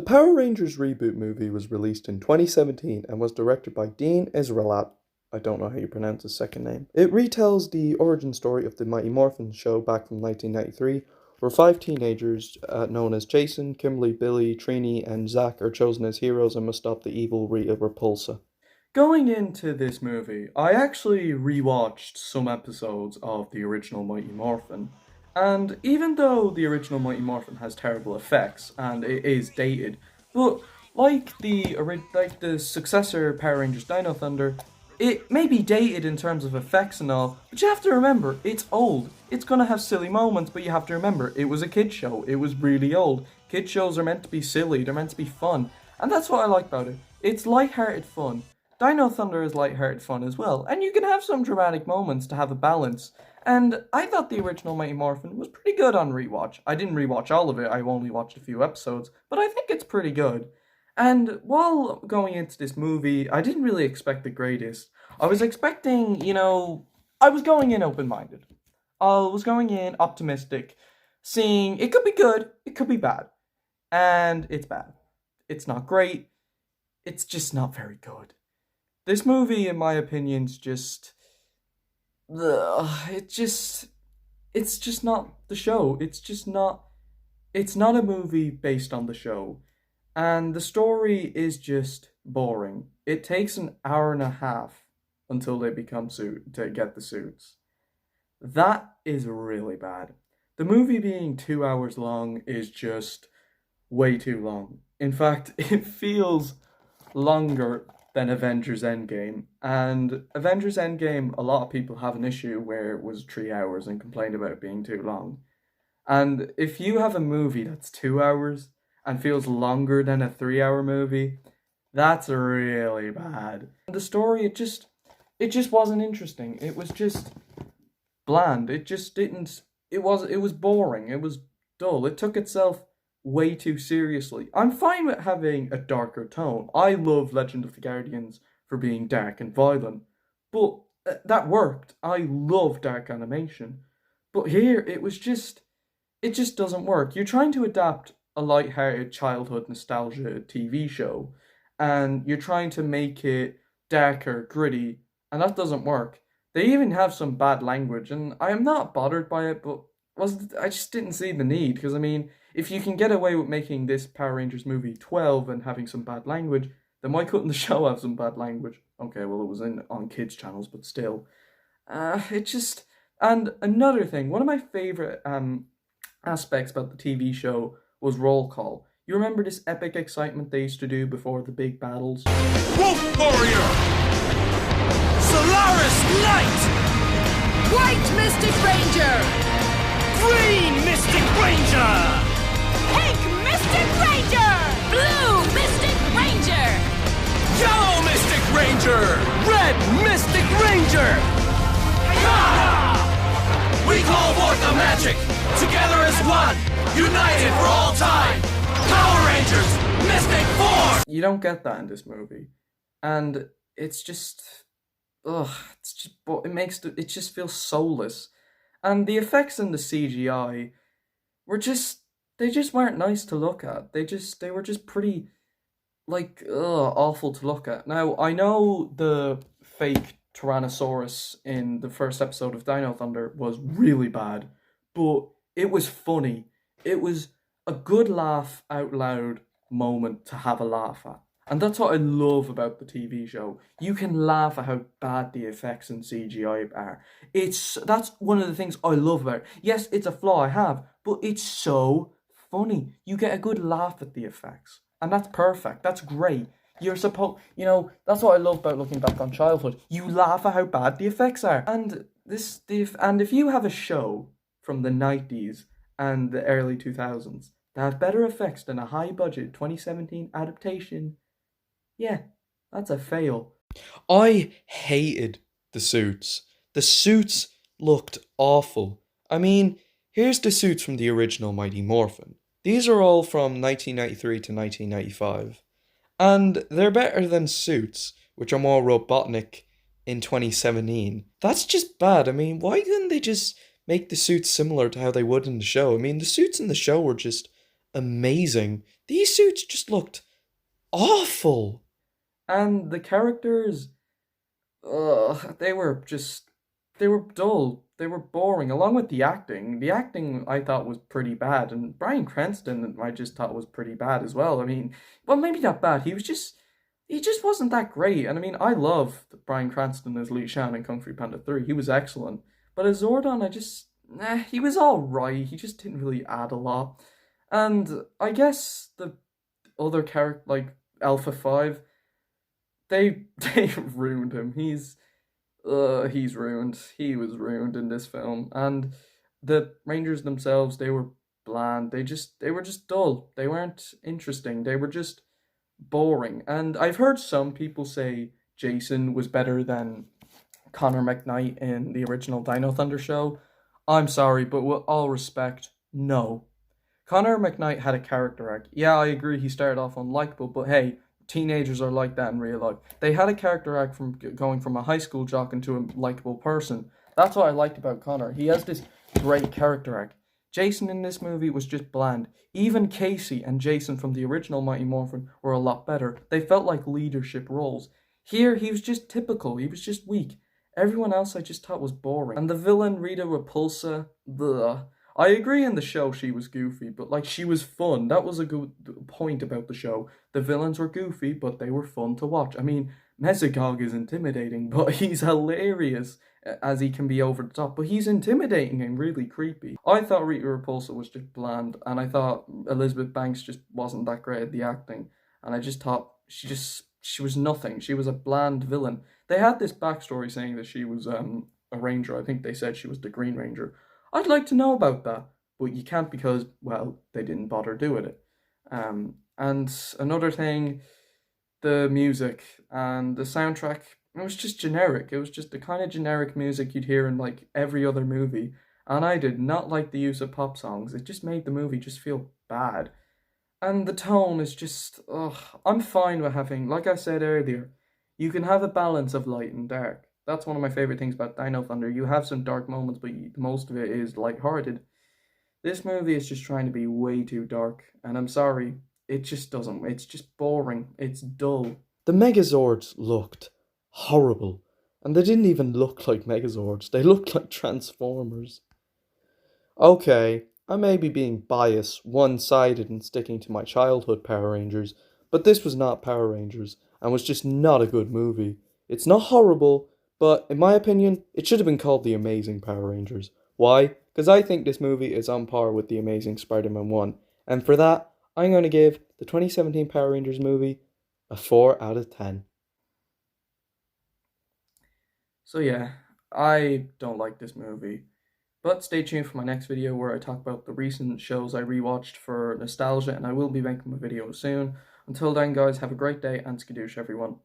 Power Rangers reboot movie was released in 2017 and was directed by Dean Israelat. I don't know how you pronounce his second name. It retells the origin story of the Mighty Morphin show back from 1993, where five teenagers known as Jason, Kimberly, Billy, Trini, and Zach are chosen as heroes and must stop the evil Rita Repulsa. Going into this movie, I actually rewatched some episodes of the original Mighty Morphin, and even though the original Mighty Morphin has terrible effects and it is dated, but like the successor Power Rangers Dino Thunder, it may be dated in terms of effects and all, but you have to remember, it's old. It's gonna have silly moments, but you have to remember, it was a kid show. It was really old. Kid shows are meant to be silly, they're meant to be fun, and that's what I like about it. It's light-hearted fun. Dino Thunder is light-hearted fun as well, and you can have some dramatic moments to have a balance. And I thought the original Mighty Morphin was pretty good on rewatch. I didn't rewatch all of it, I only watched a few episodes, but I think it's pretty good. And while going into this movie, I didn't really expect the greatest. I was expecting, I was going in open-minded. I was going in optimistic, seeing it could be good, it could be bad. And it's bad. It's not great, it's just not very good. This movie, in my opinion, is just... It's just not the show. It's not a movie based on the show. And the story is just boring. It takes an hour and a half until they to get the suits. That is really bad. The movie being 2 hours long is just way too long. In fact, it feels longer than Avengers Endgame. And Avengers Endgame, a lot of people have an issue where it was 3 hours and complained about it being too long. And if you have a movie that's 2 hours and feels longer than a 3-hour movie, that's really bad. The story, it just wasn't interesting. It was just bland. It was boring. It was dull. It took itself way too seriously. I'm fine with having a darker tone. I love Legend of the Guardians for being dark and violent, but that worked. I love dark animation. But here, it just doesn't work. You're trying to adapt a light-hearted childhood nostalgia TV show, and you're trying to make it darker, gritty, and that doesn't work. They even have some bad language, and I am not bothered by it, but I just didn't see the need, because if you can get away with making this Power Rangers movie 12 and having some bad language, then why couldn't the show have some bad language? Okay, well, it was on kids' channels, but still. And another thing, one of my favourite aspects about the TV show was roll call. You remember this epic excitement they used to do before the big battles? Wolf Warrior! Solaris Knight! White Mystic Ranger! Green Mystic Ranger! Pink Mystic Ranger! Blue Mystic Ranger! Yellow Mystic Ranger! Red Mystic Ranger! We call forth the magic! Together as one! United for all time! Power Rangers! Mystic Force! You don't get that in this movie. And it's just... it just feels soulless. And the effects in the CGI they just weren't nice to look at. They were just pretty, awful to look at. Now, I know the fake Tyrannosaurus in the first episode of Dino Thunder was really bad, but it was funny. It was a good laugh out loud moment to have a laugh at. And that's what I love about the TV show. You can laugh at how bad the effects in CGI are. That's one of the things I love about it. Yes, it's a flaw I have, but it's so funny. You get a good laugh at the effects. And that's perfect. That's great. That's what I love about looking back on childhood. You laugh at how bad the effects are. And if you have a show from the 90s and the early 2000s that have better effects than a high-budget 2017 adaptation, yeah, that's a fail. I hated the suits. The suits looked awful. Here's the suits from the original Mighty Morphin. These are all from 1993 to 1995. And they're better than suits, which are more Robotnik in 2017. That's just bad. Why didn't they just make the suits similar to how they would in the show? The suits in the show were just amazing. These suits just looked awful. And the characters, they were dull. They were boring, along with the acting. The acting I thought was pretty bad, and Bryan Cranston I just thought was pretty bad as well. I mean, well, maybe not bad. He just wasn't that great. And I mean, I love Bryan Cranston as Li Shan in Kung Fu Panda 3. He was excellent. But as Zordon, he was all right. He just didn't really add a lot. And I guess the other character, like Alpha 5, they ruined him. He's ruined. He was ruined in this film. And the Rangers themselves, they were bland. They were just dull. They weren't interesting. They were just boring. And I've heard some people say Jason was better than Connor McKnight in the original Dino Thunder show. I'm sorry, but with all respect, no. Connor McKnight had a character arc. Yeah, I agree he started off unlikable, but hey, teenagers are like that in real life. They had a character arc from going from a high school jock into a likable person. That's what I liked about Connor. He has this great character arc. Jason in this movie was just bland. Even Casey and Jason from the original Mighty Morphin were a lot better. They felt like leadership roles. Here, he was just typical. He was just weak. Everyone else I just thought was boring. And the villain, Rita Repulsa, bleh. I agree in the show she was goofy, but like she was fun. That was a good point about the show. The villains were goofy, but they were fun to watch. I mean, Mesogog is intimidating, but he's hilarious as he can be over the top. But he's intimidating and really creepy. I thought Rita Repulsa was just bland, and I thought Elizabeth Banks just wasn't that great at the acting. And I just thought she was nothing. She was a bland villain. They had this backstory saying that she was a ranger. I think they said she was the Green Ranger. I'd like to know about that, but you can't because, well, they didn't bother doing it. And another thing, the music and the soundtrack, it was just generic. It was just the kind of generic music you'd hear in like every other movie. And I did not like the use of pop songs. It just made the movie just feel bad. And the tone is just, ugh, I'm fine with having, like I said earlier, you can have a balance of light and dark. That's one of my favorite things about Dino Thunder. You have some dark moments, but most of it is lighthearted. This movie is just trying to be way too dark, and I'm sorry, it just doesn't. It's just boring. It's dull. The Megazords looked horrible, and they didn't even look like Megazords. They looked like Transformers. Okay, I may be being biased, one-sided, and sticking to my childhood Power Rangers, but this was not Power Rangers, and was just not a good movie. It's not horrible, but in my opinion, it should have been called The Amazing Power Rangers. Why? Because I think this movie is on par with The Amazing Spider-Man 1. And for that, I'm going to give the 2017 Power Rangers movie a 4 out of 10. So yeah, I don't like this movie. But stay tuned for my next video where I talk about the recent shows I rewatched for nostalgia, and I will be making a video soon. Until then, guys, have a great day and skadoosh, everyone.